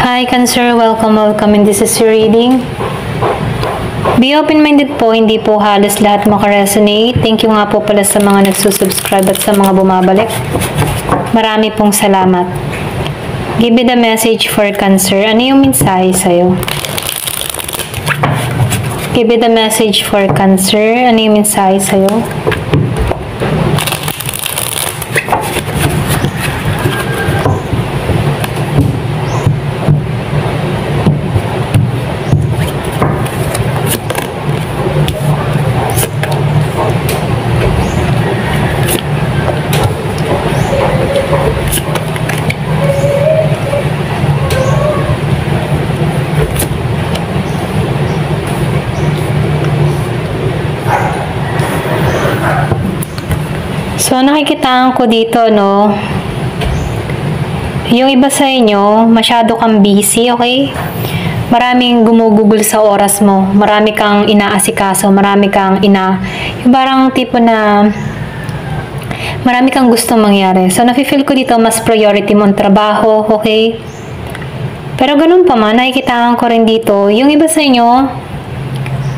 Hi Cancer, welcome in this is your reading. Be open-minded po, hindi po halos lahat makaresonate. Thank you nga po pala sa mga nagsusubscribe at sa mga bumabalik. Marami pong salamat. Give me the message for Cancer. Ano yung mensahe sa'yo? Give me the message for Cancer. Ano yung mensahe sa'yo? So, nakikitaan ko dito, no? Yung iba sa inyo, masyado kang busy, okay? Maraming gumugugol sa oras mo. Marami kang inaasikaso. Marami kang yung parang tipo na marami kang gustong mangyari. So, nafe-feel ko dito, mas priority mo ang trabaho, okay? Pero ganun pa man, nakikitaan ko rin dito, yung iba sa inyo,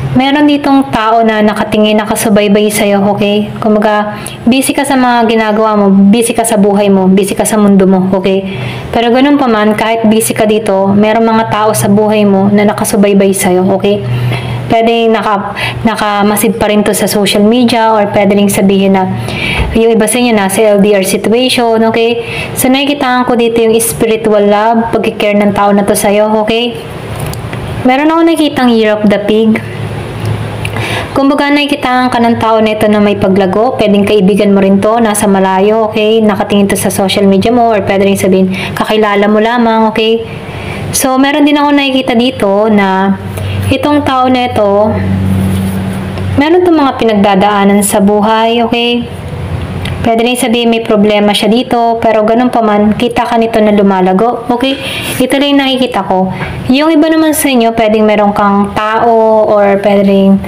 meron ditong tao na nakatingin, nakasubaybay sa'yo, okay? Kumbaga, busy ka sa mga ginagawa mo, busy ka sa buhay mo, busy ka sa mundo mo, okay? Pero ganun pa man, kahit busy ka dito, meron mga tao sa buhay mo na nakasubaybay sa'yo, okay? Pwede nakamasid pa rin to sa social media or pwede rin sabihin na yung iba sa inyo nasa LDR situation, okay? So, nakikitaan ko dito yung spiritual love, pagkikare ng tao na to sa'yo, okay? Meron ako nakikitang Year of the Pig. Kumbaga, nakikitaan ka ng tao nito na may paglago, pwedeng kaibigan mo rin to, nasa malayo, okay? Nakatingin to sa social media mo, or pwede rin sabihin, kakilala mo lamang, okay? So, meron din ako nakikita dito na itong tao nito, meron itong mga pinagdadaanan sa buhay, okay? Pwede rin sabihin may problema siya dito, pero ganun pa man, kita ka nito na lumalago, okay? Ito rin nakikita ko. Yung iba naman sa inyo, pwedeng meron kang tao, or pwede rin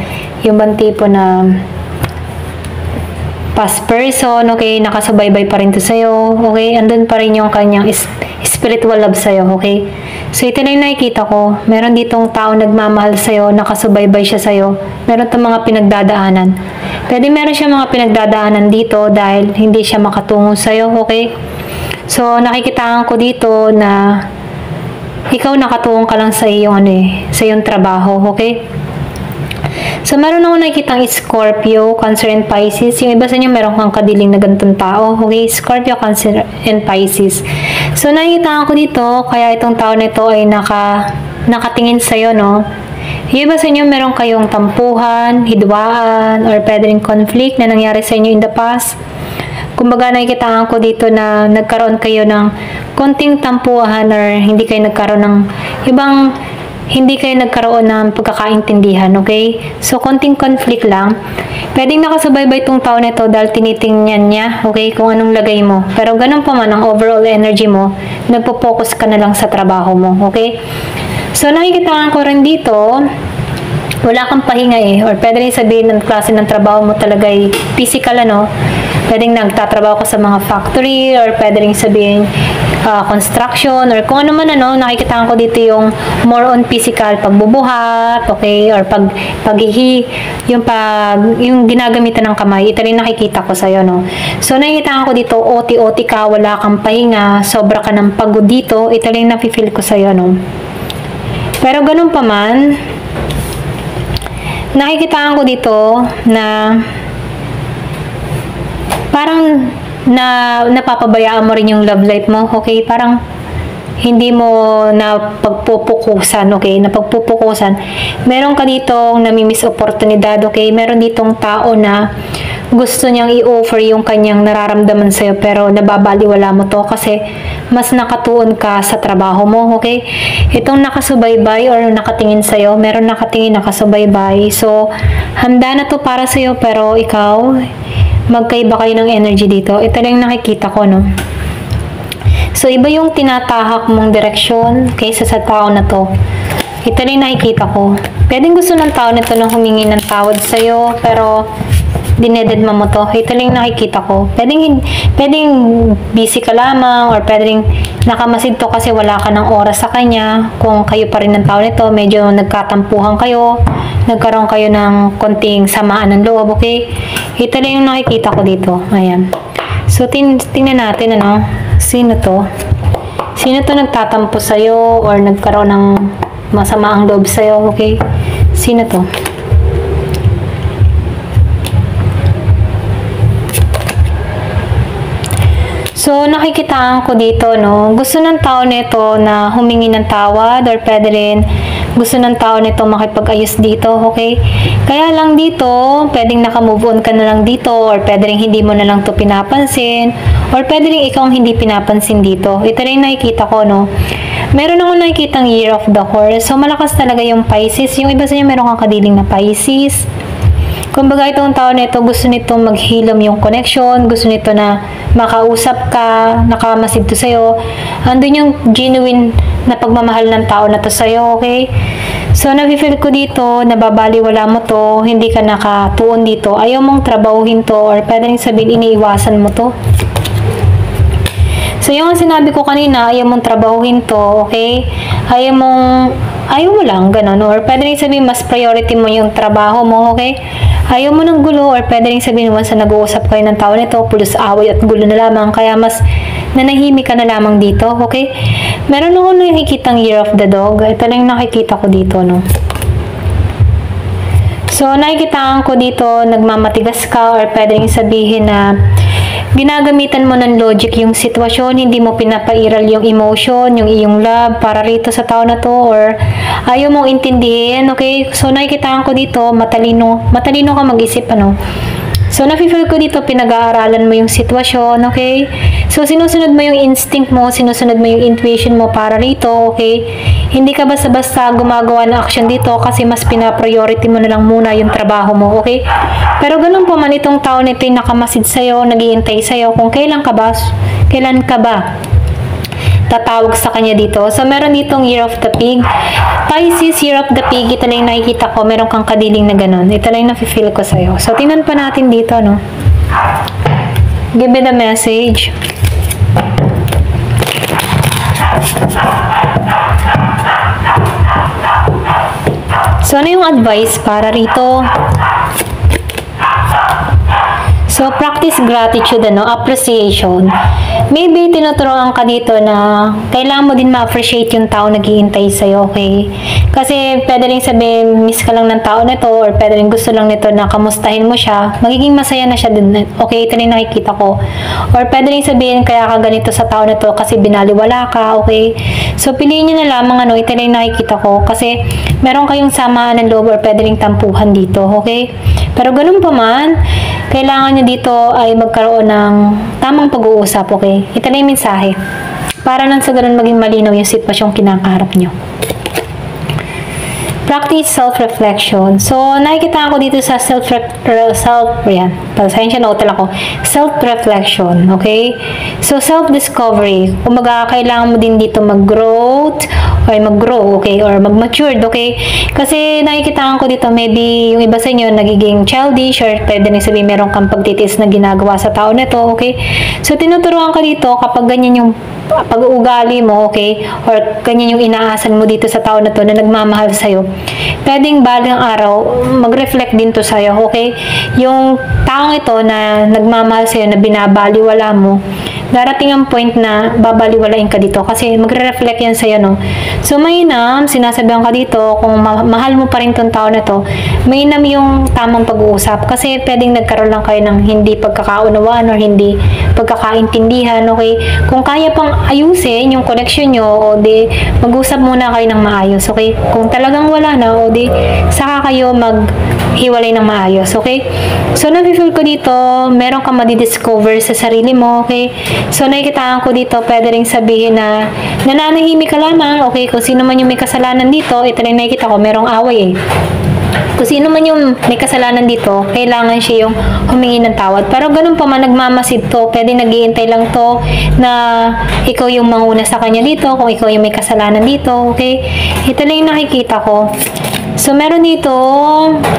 yung bang tipo na past person, okay? Nakasubaybay pa rin to sa'yo, okay? Andun pa rin yung kanyang spiritual love sa'yo, okay? So, ito na yung nakikita ko. Meron ditong tao nagmamahal sa'yo, nakasubaybay siya sa'yo. Meron itong mga pinagdadaanan. Pwede meron siya mga pinagdadaanan dito dahil hindi siya makatungo sa'yo, okay? So, nakikitaan ko dito na ikaw nakatuong ka lang sa iyong, sa iyong trabaho, okay? So, meron ako nakikitang Scorpio, Cancer, and Pisces. Yung iba sa inyo, meron kang kadiling na ganitong tao. Okay? Scorpio, Cancer, and Pisces. So, nakikitaan ko dito, kaya itong tao na ito ay nakatingin sa'yo, no? Yung iba sa inyo, meron kayong tampuhan, hidwaan, or pwede rin conflict na nangyari sa inyo in the past. Kumbaga, nakikitaan ko dito na nagkaroon kayo ng konting tampuhan or hindi kayo nagkaroon ng hindi kayo nagkaroon ng pagkakaintindihan, okay? So, konting conflict lang. Pwedeng nakasubaybay itong tao na ito dahil tinitingnan niya, okay, kung anong lagay mo. Pero ganun pa man, ang overall energy mo, nagpo-focus ka na lang sa trabaho mo, okay? So, nakikitaan ko rin dito, wala kang pahinga or pwede rin sabihin ng klase ng trabaho mo talaga ay physical, Pwedeng nagtatrabaho ka sa mga factory, or pwede rin sabihin construction, or kung ano man, nakikitaan ko dito yung more on physical, pagbubuhat, okay, or yung ginagamitan ng kamay. Ito rin nakikita ko sa'yo, no? So, nakikitaan ko dito, OT ka, wala kang pahinga, sobra ka ng pagod dito. Ito rin nafe-feel ko sa'yo, no? Pero ganun pa man, nakikitaan ko dito na parang napapabayaan mo rin yung love life mo, okay? Parang hindi mo napagpupukusan, okay? Napagpupukusan. Meron ka ditong namimiss oportunidad, okay? Meron ditong tao na gusto niyang i-offer yung kanyang nararamdaman sa'yo, pero nababaliwala mo to kasi mas nakatuon ka sa trabaho mo, okay? Itong nakasubaybay or nakatingin sa'yo, meron nakatingin, nakasubaybay. So, handa na to para sa'yo, pero ikaw, magkaiba kayo ng energy dito. Ito lang nakikita ko, no? So, iba yung tinatahak mong direksyon kaysa sa tao na to. Ito lang nakikita ko. Pwedeng gusto ng tao na to na humingi ng tawad sa'yo, pero dinededma mo to. Ito lang yung nakikita ko. Pwedeng busy ka lamang or pwedeng nakamasid to kasi wala ka ng oras sa kanya. Kung kayo pa rin ng tao nito, medyo nagkatampuhan kayo, nagkaroon kayo ng konting samaan ng loob, okay? Ito lang yung nakikita ko dito. Ayan. So, tingnan natin, ano, sino to? Sino to nagtatampo sa'yo or nagkaroon ng masama ang loob sa'yo, okay? Sino to? So, nakikitaan ko dito, no? Gusto ng tao nito na humingi ng tawad or pwede rin gusto ng tao nito makipag-ayos dito, okay? Kaya lang dito, pwedeng naka-move on ka na lang dito or pwede rin hindi mo na lang to pinapansin or pwede rin ikaw hindi pinapansin dito. Ito rin nakikita ko, no? Meron ako nakikitang Year of the Horse. So, malakas talaga yung Pisces. Yung iba sa inyo, meron kang kadiling na Pisces. Kumbaga itong tao nito, gusto nito maghilom yung connection, gusto nito na makausap ka, nakamasid to sa'yo. Andun yung genuine na pagmamahal ng tao na to sa'yo, okay? So, nafe-feel ko dito, nababaliwala mo to, hindi ka nakatuon dito, ayaw mong trabahuhin to, or pwede rin sabihin, iniiwasan mo to. So, yung sinabi ko kanina, ayaw mong trabahuhin to, okay? Ayaw mo lang, ganun. Or pwede rin sabihin, mas priority mo yung trabaho mo, okay? Ayaw mo ng gulo, or pwede rin sabihin mo sa nag-uusap kayo ng tao nito, pulos away at gulo na lamang, kaya mas nanahimik ka na lamang dito, okay? Meron ako nakikitang Year of the Dog. Ito lang yung nakikita ko dito, no? So, nakikitaan ko dito, nagmamatigas ka, or pwede rin sabihin na ginagamitan mo ng logic yung sitwasyon, hindi mo pinapairal yung emotion, yung iyong love para rito sa tao na to, or ayaw mong intindihin, okay? So, nakikitaan ko dito, matalino ka mag-isip, ano? So, nafe-feel ko dito, pinag-aaralan mo yung sitwasyon, okay? So, sinusunod mo yung instinct mo, sinusunod mo yung intuition mo para rito, okay? Hindi ka basta-basta gumagawa ng action dito kasi mas pina-priority mo na lang muna yung trabaho mo, okay? Pero ganun po man itong tao nito yung nakamasid sa'yo, nag-iintay sa'yo kung kailan ka ba tatawag sa kanya dito. So, meron ditong Year of the Pig. Pisces, Year of the Pig. Ito lang yung nakikita ko. Meron kang kadiling na ganun. Ito lang yung nafe-feel ko sa'yo. So, tingnan pa natin dito, no? Give me the message. So, ano yung advice para rito? So, practice gratitude, appreciation. Maybe tinuturuan ka dito na kailangan mo din ma-appreciate yung tao nag-iintay sa'yo, okay? Kasi pwede rin sabihin, miss ka lang ng tao nito, or pwede rin gusto lang nito na kamustahin mo siya, magiging masaya na siya din. Okay, ito rin nakikita ko. Or pwede rin sabihin, kaya ka ganito sa tao nito kasi binaliwala ka, okay? So, piliin nyo na lamang, ito rin nakikita ko. Kasi meron kayong samaan ng loob or pwede rin tampuhan dito, okay? Pero ganun pa man, kailangan nyo dito ay magkaroon ng tamang pag-uusap, okay? Ito na yung mensahe. Para nang sa ganun maging malinaw yung sitwasyong kinakaharap nyo. Practice self-reflection. So, nakikita ko dito sa self-reflection, okay? So, self-discovery. Kumaga, kailangan mo din dito mag-growth, or mag-grow, okay? Or mag-matured, okay? Kasi, nakikita ko dito, maybe yung iba sa inyo nagiging childish, or pwede na sabihin meron kang pagtitis na ginagawa sa tao nito, okay? So, tinuturuan ka dito kapag ganyan yung pag-uugali mo, okay? Or ganyan yung inaasan mo dito sa tao na to na nagmamahal sa'yo. Pwedeng balang araw, mag-reflect din to sa'yo, okay? Yung taong ito na nagmamahal sa'yo, na binabaliwala mo, darating ang point na babaliwalain ka dito kasi magre-reflect yan sa'yo, no? So, mainam, sinasabihan ka dito, kung mahal mo pa rin tong tao na to, mainam yung tamang pag-uusap kasi pwedeng nagkaroon lang kayo ng hindi pagkakaunawaan or hindi pagkakaintindihan, okay? Kung kaya pang ayusin yung connection nyo, o di mag-usap muna kayo ng maayos, okay? Kung talagang wala na, o di saka kayo maghiwalay ng maayos, okay? So, nafe-feel ko dito, meron kang madidiscover sa sarili mo, okay? So, nakikitaan ko dito, pwede rin sabihin na nananahimik ka lamang, okay? Kung sino man yung may kasalanan dito, ito rin nakikita ko, merong away, kung sino man yung may kasalanan dito, kailangan siya yung humingi ng tawad. Pero ganun pa man, nagmamasid to, pwede nag-iintay lang to na ikaw yung manguna sa kanya dito, kung ikaw yung may kasalanan dito, okay? Ito lang yung nakikita ko. So, meron dito,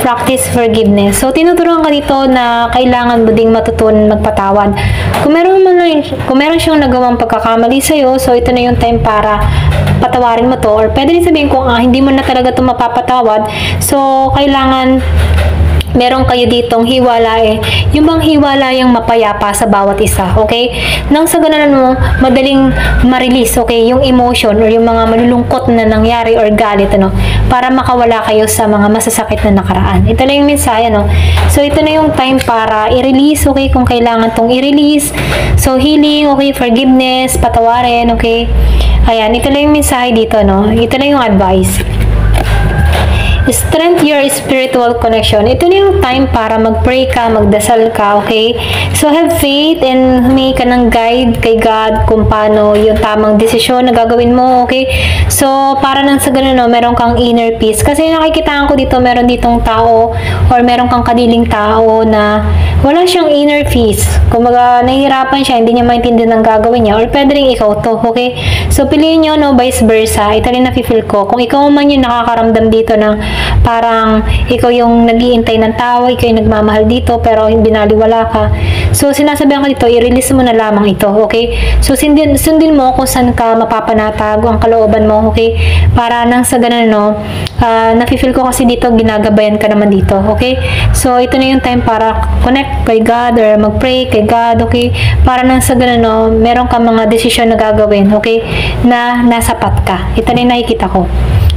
practice forgiveness. So, tinuturuan ka dito na kailangan mo ding matutunan magpatawad. Kung meron siyang nagawang pagkakamali sa'yo, so ito na yung time para patawarin mo to. Or pwede rin sabihin kung hindi mo na talaga ito mapapatawad, so kailangan meron kayo ditong hiwalay. Yung bang hiwalayang mapayapa sa bawat isa, okay? Nang sa ganun mo, madaling ma-release, okay? Yung emotion or yung mga malulungkot na nangyari or galit, ano? Para makawala kayo sa mga masasakit na nakaraan. Ito lang yung mensahe, ano? So, ito na yung time para i-release, okay? Kung kailangan tong i-release. So, healing, okay? Forgiveness, patawarin, okay? Ayan, ito lang yung mensahe dito, no? Ito lang yung advice. Strengthen your spiritual connection. Ito na yung time para mag-pray ka, magdasal ka, okay? So, have faith and humingi ka ng guide kay God kung paano yung tamang desisyon na gagawin mo, okay? So, para nang sa ganun, no, meron kang inner peace. Kasi nakikitaan ko dito, meron ditong tao or meron kang kadiling tao na wala siyang inner peace. Kumbaga, nahihirapan siya, hindi niya maintindihan ang gagawin niya or pwede rin ikaw to, okay? So, piliin nyo, no, vice versa. Ito rin na-feel ko. Kung ikaw man yung nakakaramdam dito ng parang ikaw yung nag-iintay ng tao, ikaw yung nagmamahal dito, pero binaliwala ka. So, sinasabihan ko dito, i-release mo na lamang ito, okay? So, sundin mo kung saan ka mapapanatag ang kalooban mo, okay? Para nang sa ganun, no, nafe-feel ko kasi dito, ginagabayan ka naman dito, okay? So, ito na yung time para connect kay God or mag-pray kay God, okay? Para nang sa ganun, no, meron ka mga desisyon na gagawin, okay? Na nasapat ka. Ito na yung nakikita ko.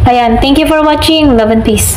Ayan, thank you for watching. Love and peace.